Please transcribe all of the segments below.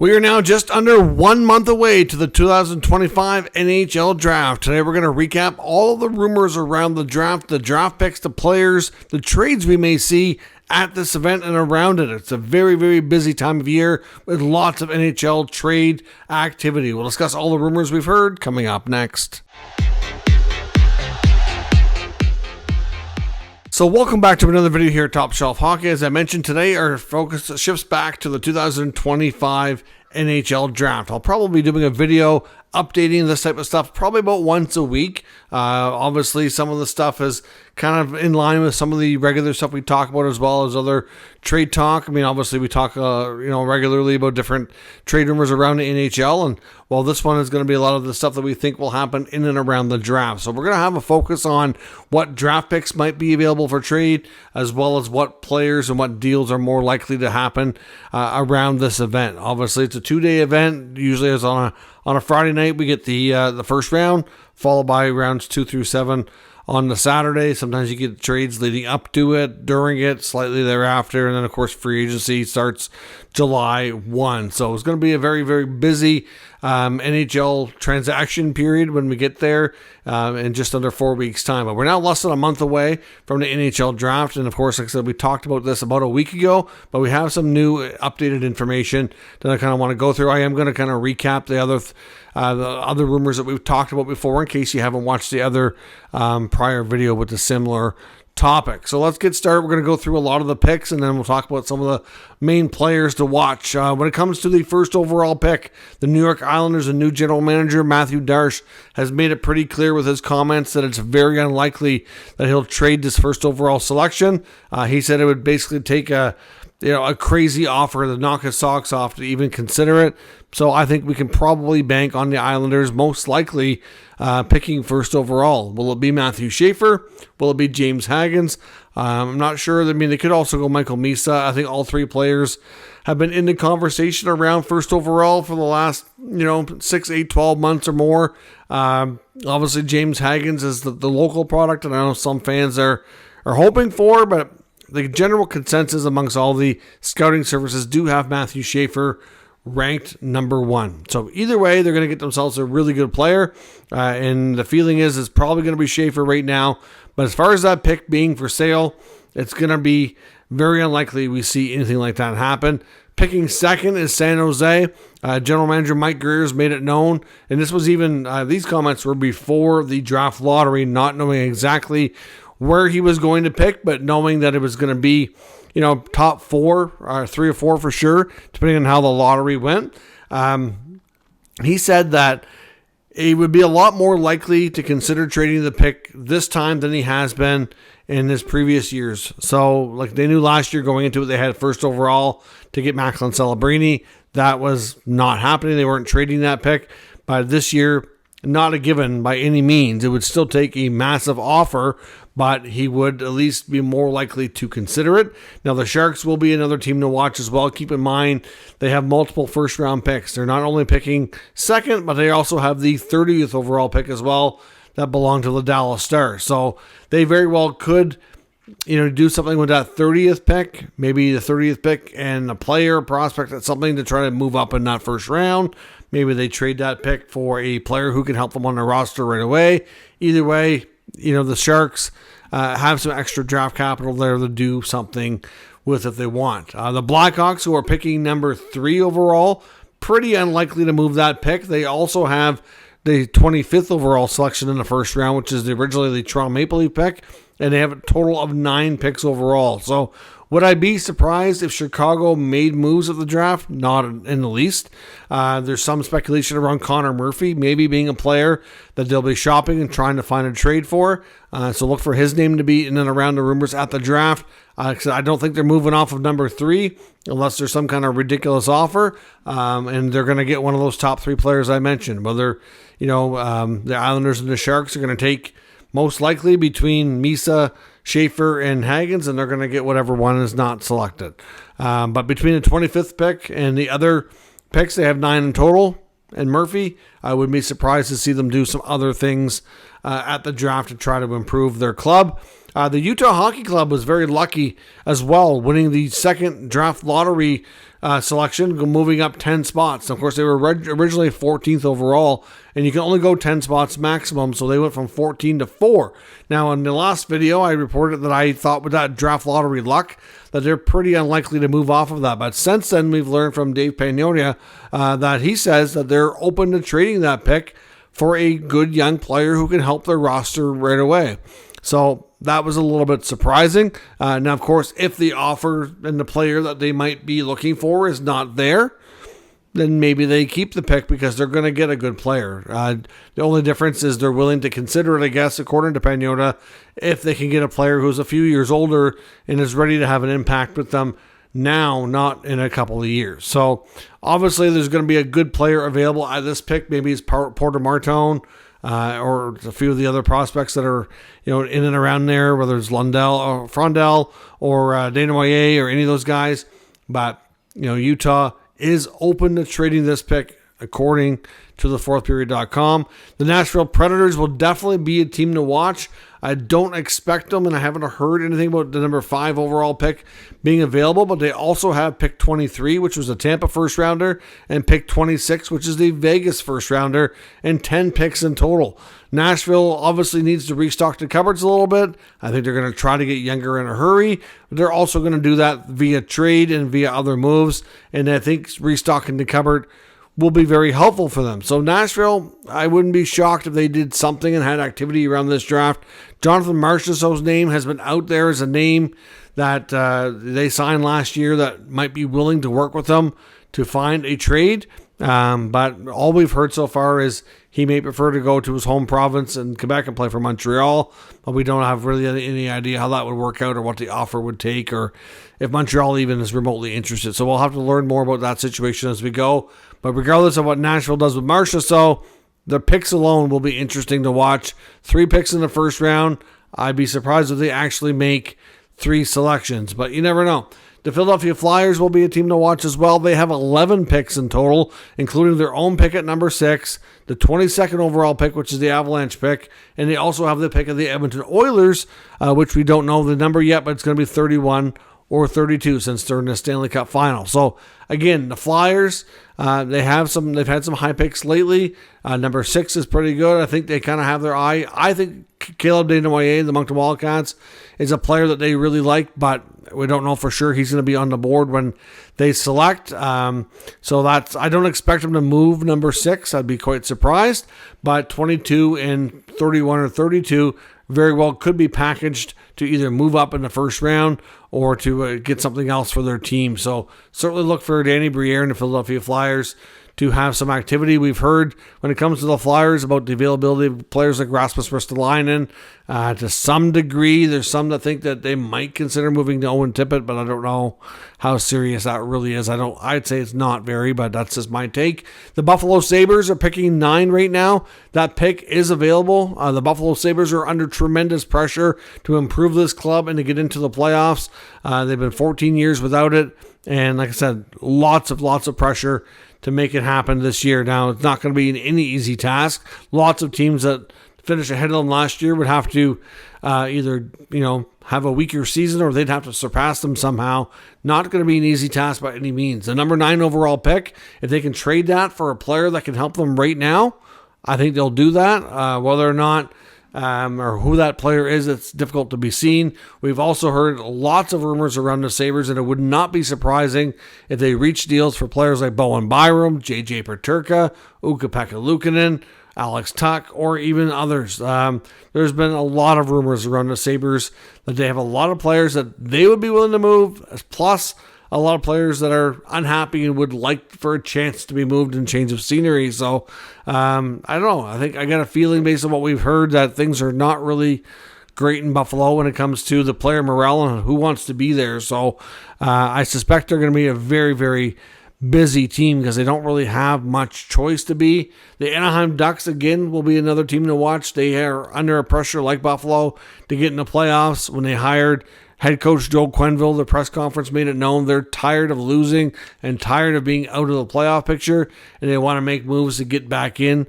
We are now just under 1 month away to the 2025 NHL Draft. Today we're going to recap all of the rumors around the draft picks, the players, the trades we may see at this event and around it. It's a very, very busy time of year with lots of NHL trade activity. We'll discuss all the rumors we've heard coming up next. So welcome back to another video here at Top Shelf Hockey. As I mentioned today, our focus shifts back to the 2025 NHL Draft. I'll probably be doing a video updating this type of stuff probably about once a week. Obviously, some of the stuff is kind of in line with some of the regular stuff we talk about, as well as other trade talk. I mean, obviously, we talk regularly about different trade rumors around the NHL, and well, this one is going to be a lot of the stuff that we think will happen in and around the draft. So we're going to have a focus on what draft picks might be available for trade, as well as what players and what deals are more likely to happen around this event. Obviously, it's a 2-day event. Usually, it's on a Friday night. We get the first round, followed by rounds 2 through 7 on the Saturday. Sometimes you get trades leading up to it, during it, slightly thereafter, and then of course free agency starts July 1. So it's going to be a very, very busy NHL transaction period when we get there in just under 4 weeks' time. But we're now less than a month away from the NHL Draft, and of course, like I said, we talked about this about a week ago, but we have some new updated information that I kind of want to go through. I am going to kind of recap the other rumors that we've talked about before, in case you haven't watched the other prior video with a similar topic. So let's get started. We're going to go through a lot of the picks, and then we'll talk about some of the main players to watch. When it comes to the first overall pick, the New York Islanders' new general manager, Matthew Darche, has made it pretty clear with his comments that it's very unlikely that he'll trade this first overall selection. He said it would basically take a crazy offer to knock his socks off to even consider it. So I think we can probably bank on the Islanders most likely picking first overall. Will it be Matthew Schaefer? Will it be James Hagens? I'm not sure. I mean, they could also go Michael Misa. I think all three players have been in the conversation around first overall for the last 6, 8, 12 months or more. Obviously, James Hagens is the local product, and I know some fans are hoping for, but the general consensus amongst all the scouting services do have Matthew Schaefer ranked number 1. So either way, they're going to get themselves a really good player. And the feeling is it's probably going to be Schaefer right now. But as far as that pick being for sale, it's going to be very unlikely we see anything like that happen. Picking second is San Jose. General manager Mike Greer's made it known. And this was even, these comments were before the draft lottery, not knowing exactly where he was going to pick, but knowing that it was going to be top 4 or 3 or 4 for sure, depending on how the lottery went. He said that he would be a lot more likely to consider trading the pick this time than he has been in his previous years. So, like they knew last year going into it, they had first overall to get Macklin Celebrini. That was not happening. They weren't trading that pick. But this year, not a given by any means. It would still take a massive offer, but he would at least be more likely to consider it. Now, the Sharks will be another team to watch as well. Keep in mind, they have multiple first-round picks. They're not only picking second, but they also have the 30th overall pick as well that belong to the Dallas Stars. So they very well could do something with that 30th pick, maybe the 30th pick and a player, a prospect, that's something to try to move up in that first round. Maybe they trade that pick for a player who can help them on their roster right away. Either way, the Sharks have some extra draft capital there to do something with if they want. The Blackhawks, who are picking number 3 overall, pretty unlikely to move that pick. They also have the 25th overall selection in the first round, which is originally the Toronto Maple Leaf pick, and they have a total of 9 picks overall. So would I be surprised if Chicago made moves at the draft? Not in the least. There's some speculation around Connor Murphy maybe being a player that they'll be shopping and trying to find a trade for. So look for his name to be in and around the rumors at the draft. Because I don't think they're moving off of number 3 unless there's some kind of ridiculous offer. And they're going to get one of those top 3 players I mentioned. Whether, the Islanders and the Sharks are going to take most likely between Misa, Schaefer, and Hagens, and they're going to get whatever one is not selected. But between the 25th pick and the other picks, they have 9 in total. And Murphy, I would be surprised to see them do some other things at the draft to try to improve their club. The Utah Hockey Club was very lucky as well, winning the second draft lottery selection, moving up 10 spots. Of course, they were originally 14th overall, and you can only go 10 spots maximum, so they went from 14 to 4. Now, in the last video, I reported that I thought with that draft lottery luck that they're pretty unlikely to move off of that. But since then, we've learned from Dave Pagnotta that he says that they're open to trading that pick for a good young player who can help their roster right away. So that was a little bit surprising. Now, of course, if the offer and the player that they might be looking for is not there, then maybe they keep the pick because they're going to get a good player. The only difference is they're willing to consider it, I guess, according to Pagnotta, if they can get a player who's a few years older and is ready to have an impact with them now, not in a couple of years. So obviously there's going to be a good player available at this pick. Maybe it's Porter Martone, or a few of the other prospects that are, in and around there, whether it's Lundell or Frondell or Dana Moyer or any of those guys. But, Utah is open to trading this pick according to thefourthperiod.com. The Nashville Predators will definitely be a team to watch. I don't expect them, and I haven't heard anything about the number 5 overall pick being available, but they also have pick 23, which was a Tampa first rounder, and pick 26, which is the Vegas first rounder, and 10 picks in total. Nashville obviously needs to restock the cupboards a little bit. I think they're going to try to get younger in a hurry, but they're also going to do that via trade and via other moves, and I think restocking the cupboard will be very helpful for them. So Nashville, I wouldn't be shocked if they did something and had activity around this draft. Jonathan Marchessault's name has been out there as a name that they signed last year that might be willing to work with them to find a trade. But all we've heard so far is he may prefer to go to his home province in Quebec and play for Montreal, but we don't have really any idea how that would work out or what the offer would take or if Montreal even is remotely interested. So we'll have to learn more about that situation as we go. But regardless of what Nashville does with Marchessault, the picks alone will be interesting to watch. 3 picks in the first round. I'd be surprised if they actually make 3 selections, but you never know. The Philadelphia Flyers will be a team to watch as well. They have 11 picks in total, including their own pick at number 6, the 22nd overall pick, which is the Avalanche pick, and they also have the pick of the Edmonton Oilers, which we don't know the number yet, but it's going to be 31 or 32 since they're in the Stanley Cup final. So again, the Flyers, they've had some high picks lately. Number 6 is pretty good. I think they kind of have their eye. I think Caleb Desnoyers, the Moncton Wildcats, is a player that they really like, but we don't know for sure he's going to be on the board when they select. So I don't expect him to move number 6. I'd be quite surprised. But 22 and 31 or 32 very well could be packaged to either move up in the first round or to get something else for their team. So certainly look for Danny Briere and the Philadelphia Flyers to have some activity. We've heard when it comes to the Flyers about the availability of players like Rasmus Ristolainen. To some degree, there's some that think that they might consider moving to Owen Tippett, but I don't know how serious that really is. I'd say it's not very, but that's just my take. The Buffalo Sabres are picking 9 right now. That pick is available. The Buffalo Sabres are under tremendous pressure to improve this club and to get into the playoffs. They've been 14 years without it, and like I said, lots of pressure to make it happen this year. Now, it's not going to be any easy task. Lots of teams that finished ahead of them last year would have to either, have a weaker season or they'd have to surpass them somehow. Not going to be an easy task by any means. The number 9 overall pick, if they can trade that for a player that can help them right now, I think they'll do that. Whether or not or who that player is, it's difficult to be seen. We've also heard lots of rumors around the Sabres, and it would not be surprising if they reach deals for players like Bowen Byram, JJ Peterka, Ukko-Pekka Luukkonen, Alex Tuck, or even others. There's been a lot of rumors around the Sabres that they have a lot of players that they would be willing to move, plus a lot of players that are unhappy and would like for a chance to be moved and change of scenery. So, I don't know. I think I got a feeling based on what we've heard that things are not really great in Buffalo when it comes to the player morale and who wants to be there. So, I suspect they're going to be a very, very busy team because they don't really have much choice to be. The Anaheim Ducks, again, will be another team to watch. They are under a pressure like Buffalo to get in the playoffs. When they hired head coach Joe Quenneville, the press conference made it known they're tired of losing and tired of being out of the playoff picture, and they want to make moves to get back in.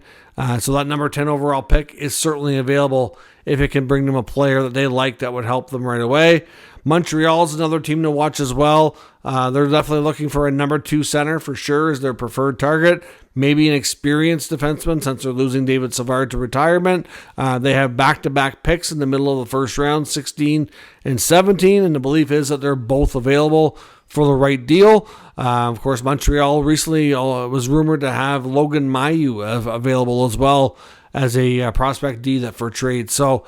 So that number 10 overall pick is certainly available if it can bring them a player that they like that would help them right away. Montreal's another team to watch as well. They're definitely looking for a number 2 center for sure as their preferred target. Maybe an experienced defenseman since they're losing David Savard to retirement. They have back-to-back picks in the middle of the first round, 16 and 17, and the belief is that they're both available for the right deal. Of course, Montreal recently was rumored to have Logan Mailloux available as well as a prospect D that for trade. So,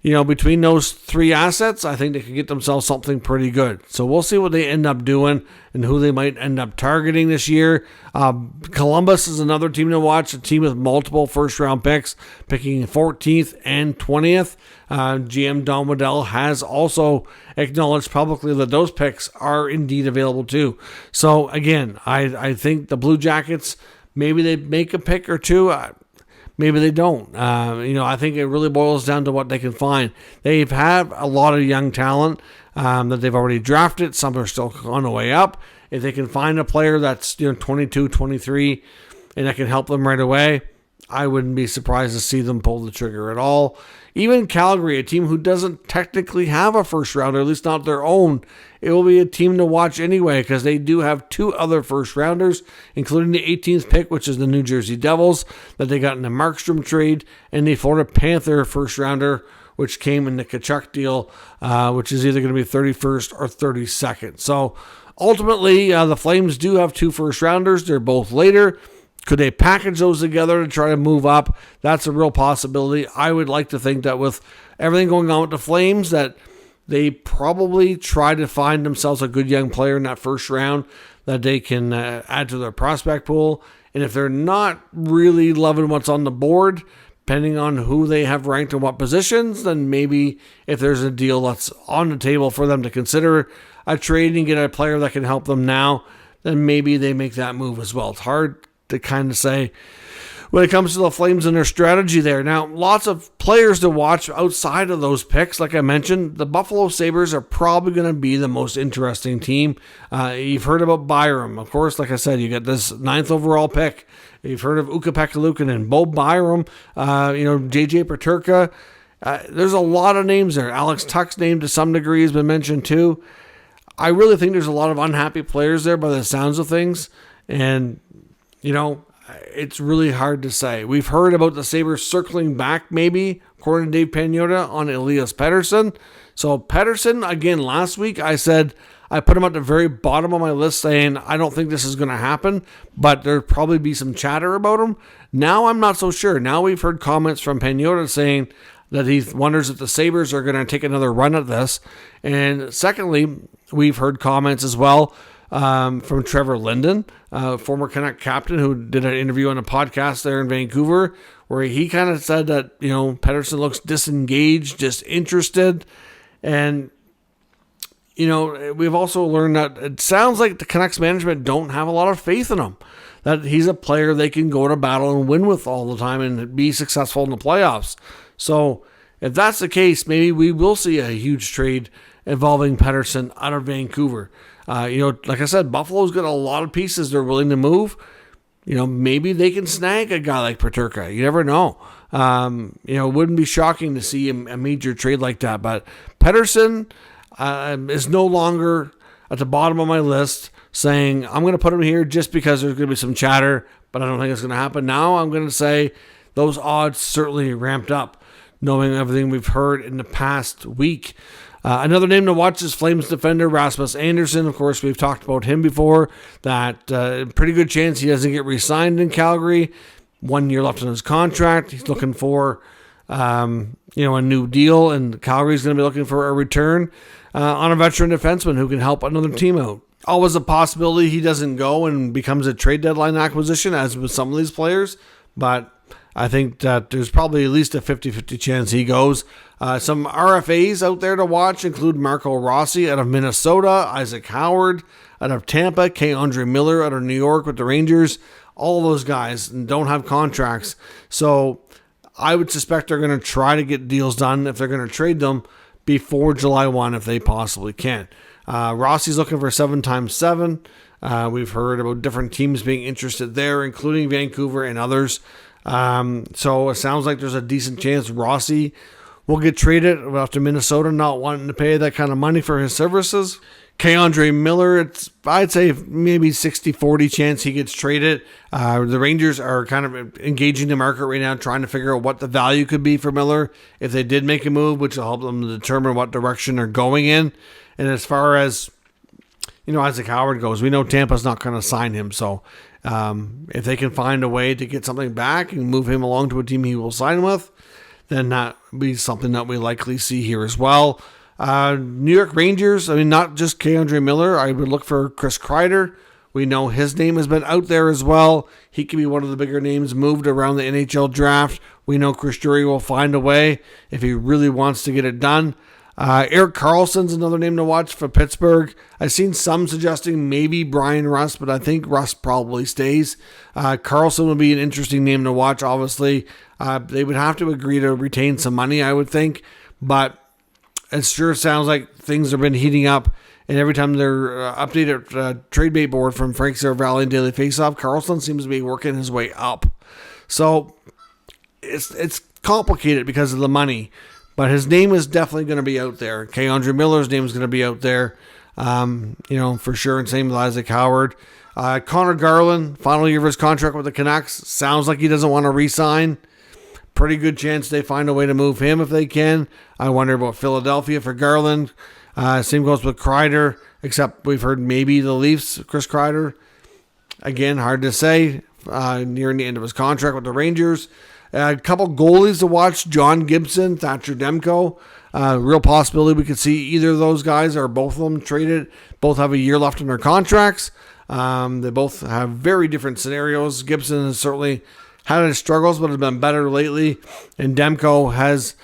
between those 3 assets, I think they could get themselves something pretty good. So we'll see what they end up doing and who they might end up targeting this year. Columbus is another team to watch, a team with multiple first-round picks, picking 14th and 20th. GM Don Waddell has also acknowledged publicly that those picks are indeed available too. So again, I think the Blue Jackets, maybe they make a pick or two. Maybe they don't. I think it really boils down to what they can find. They've had a lot of young talent that they've already drafted. Some are still on the way up. If they can find a player that's 22, 23, and that can help them right away, I wouldn't be surprised to see them pull the trigger at all. Even Calgary, a team who doesn't technically have a first rounder, at least not their own, it will be a team to watch anyway because they do have 2 other first rounders, including the 18th pick, which is the New Jersey Devils that they got in the Markstrom trade, and the Florida Panther first rounder, which came in the Tkachuk deal, which is either going to be 31st or 32nd. So ultimately, the Flames do have 2 first rounders. They're both later. Could they package those together to try to move up? That's a real possibility. I would like to think that with everything going on with the Flames, that they probably try to find themselves a good young player in that first round that they can add to their prospect pool. And if they're not really loving what's on the board, depending on who they have ranked in what positions, then maybe if there's a deal that's on the table for them to consider a trade and get a player that can help them now, then maybe they make that move as well. It's hard to kind of say when it comes to the Flames and their strategy there. Now, lots of players to watch outside of those picks. Like I mentioned, the Buffalo Sabres are probably going to be the most interesting team. You've heard about Byram. Of course, like I said, you get this 9th overall pick. You've heard of Ukko-Pekka Luukkonen, Bo Byram, JJ Peterka. There's a lot of names there. Alex Tuch's name to some degree has been mentioned too. I really think there's a lot of unhappy players there by the sounds of things. And it's really hard to say. We've heard about the Sabres circling back, maybe, according to Dave Pagnotta, on Elias Pettersson. So Pettersson, again, last week I said I put him at the very bottom of my list saying I don't think this is going to happen, but there'll probably be some chatter about him. Now I'm not so sure. Now we've heard comments from Pagnotta saying that he wonders if the Sabres are going to take another run at this. And secondly, we've heard comments as well from Trevor Linden, former Canuck captain, who did an interview on a podcast there in Vancouver, where he kind of said that, Pettersson looks disengaged, disinterested. And, we've also learned that it sounds like the Canucks management don't have a lot of faith in him, that he's a player they can go to battle and win with all the time and be successful in the playoffs. So if that's the case, maybe we will see a huge trade involving Pettersson out of Vancouver. Like I said, Buffalo's got a lot of pieces they're willing to move. Maybe they can snag a guy like Peterka. You never know. It wouldn't be shocking to see a major trade like that. But Pettersson is no longer at the bottom of my list saying, I'm going to put him here just because there's going to be some chatter, but I don't think it's going to happen. Now I'm going to say those odds certainly ramped up, knowing everything we've heard in the past week. Another name to watch is Flames defender Rasmus Andersson. Of course, we've talked about him before. That pretty good chance he doesn't get re-signed in Calgary. 1 year left on his contract. He's looking for a new deal, and Calgary's going to be looking for a return on a veteran defenseman who can help another team out. Always a possibility he doesn't go and becomes a trade deadline acquisition, as with some of these players, but I think that there's probably at least a 50-50 chance he goes. Some RFAs out there to watch include Marco Rossi out of Minnesota, Isaac Howard out of Tampa, K-Andre Miller out of New York with the Rangers. All of those guys don't have contracts. So I would suspect they're going to try to get deals done if they're going to trade them before July 1 if they possibly can. Rossi's looking for 7x7. We've heard about different teams being interested there, including Vancouver and others. So it sounds like there's a decent chance Rossi will get traded after Minnesota not wanting to pay that kind of money for his services. K'Andre Miller, I'd say maybe 60-40 chance he gets traded. The Rangers are kind of engaging the market right now, trying to figure out what the value could be for Miller if they did make a move, which will help them to determine what direction they're going in. And as far as, Isaac Howard goes, we know Tampa's not going to sign him. So if they can find a way to get something back and move him along to a team he will sign with, then that would be something that we likely see here as well. New York Rangers, not just K'Andre Miller. I would look for Chris Kreider. We know his name has been out there as well. He could be one of the bigger names moved around the NHL draft. We know Chris Drury will find a way if he really wants to get it done. Erik Karlsson's another name to watch for Pittsburgh. I've seen some suggesting maybe Brian Rust, but I think Rust probably stays. Karlsson would be an interesting name to watch, obviously. They would have to agree to retain some money, I would think, but it sure sounds like things have been heating up, and every time they're updated trade bait board from Frank Seravalli and Daily Faceoff, Karlsson seems to be working his way up. So it's complicated because of the money, but his name is definitely going to be out there. K'Andre Miller's name is going to be out there, for sure, and same with Isaac Howard. Connor Garland, final year of his contract with the Canucks, sounds like he doesn't want to re-sign. Pretty good chance they find a way to move him if they can. I wonder about Philadelphia for Garland. Same goes with Kreider, except we've heard maybe the Leafs, Chris Kreider. Again, hard to say. Nearing the end of his contract with the Rangers. A couple goalies to watch, John Gibson, Thatcher Demko. Real possibility we could see either of those guys or both of them traded. Both have a year left in their contracts. They both have very different scenarios. Gibson has certainly had his struggles, but has been better lately. And Demko has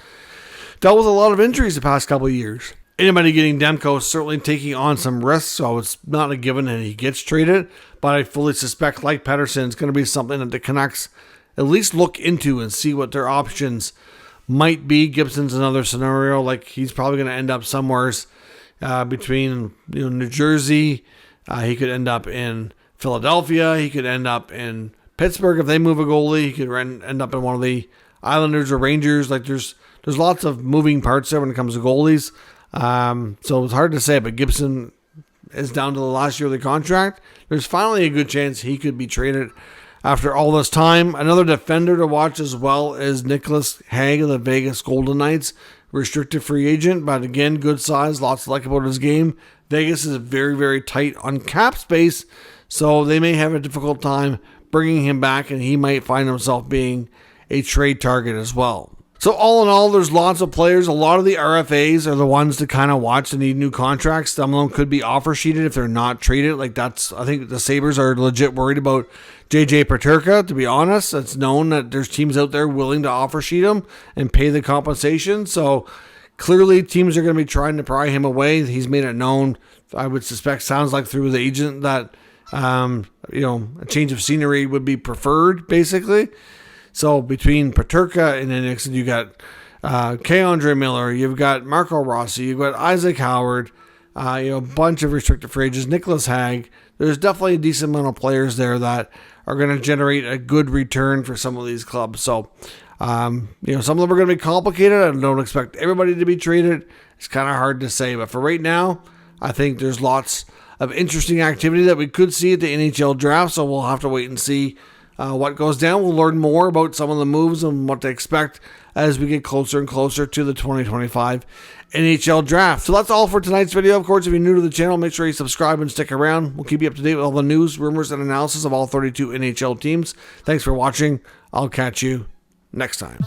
dealt with a lot of injuries the past couple of years. Anybody getting Demko is certainly taking on some risks, so it's not a given that he gets traded. But I fully suspect, like Pettersson, it's going to be something that the Canucks at least look into and see what their options might be. Gibson's another scenario, like he's probably going to end up somewhere between New Jersey. He could end up in Philadelphia. He could end up in Pittsburgh if they move a goalie. He could end up in one of the Islanders or Rangers. Like there's lots of moving parts there when it comes to goalies. So it's hard to say, but Gibson is down to the last year of the contract. There's finally a good chance he could be traded after all this time. Another defender to watch as well is Nicholas Hague of the Vegas Golden Knights, restricted free agent, but again, good size, lots to like about his game. Vegas is very, very tight on cap space, so they may have a difficult time bringing him back, and he might find himself being a trade target as well. So all in all, there's lots of players. A lot of the RFAs are the ones to kind of watch that need new contracts. Some of them could be offer sheeted if they're not traded. I think the Sabres are legit worried about JJ Peterka, to be honest. It's known that there's teams out there willing to offer sheet him and pay the compensation. So clearly teams are going to be trying to pry him away. He's made it known, I would suspect, sounds like through the agent, that a change of scenery would be preferred, basically. So between Peterka and then next, you got K'Andre Miller, you've got Marco Rossi, you've got Isaac Howard, a bunch of restricted free agents, Nicholas Hague. There's definitely a decent amount of players there that are going to generate a good return for some of these clubs. So, some of them are going to be complicated. I don't expect everybody to be traded. It's kind of hard to say. But for right now, I think there's lots of interesting activity that we could see at the NHL draft. So we'll have to wait and see what goes down. We'll learn more about some of the moves and what to expect as we get closer and closer to the 2025 NHL draft. So that's all for tonight's video. Of course, if you're new to the channel, make sure you subscribe and stick around. We'll keep you up to date with all the news, rumors, and analysis of all 32 NHL teams. Thanks for watching. I'll catch you next time.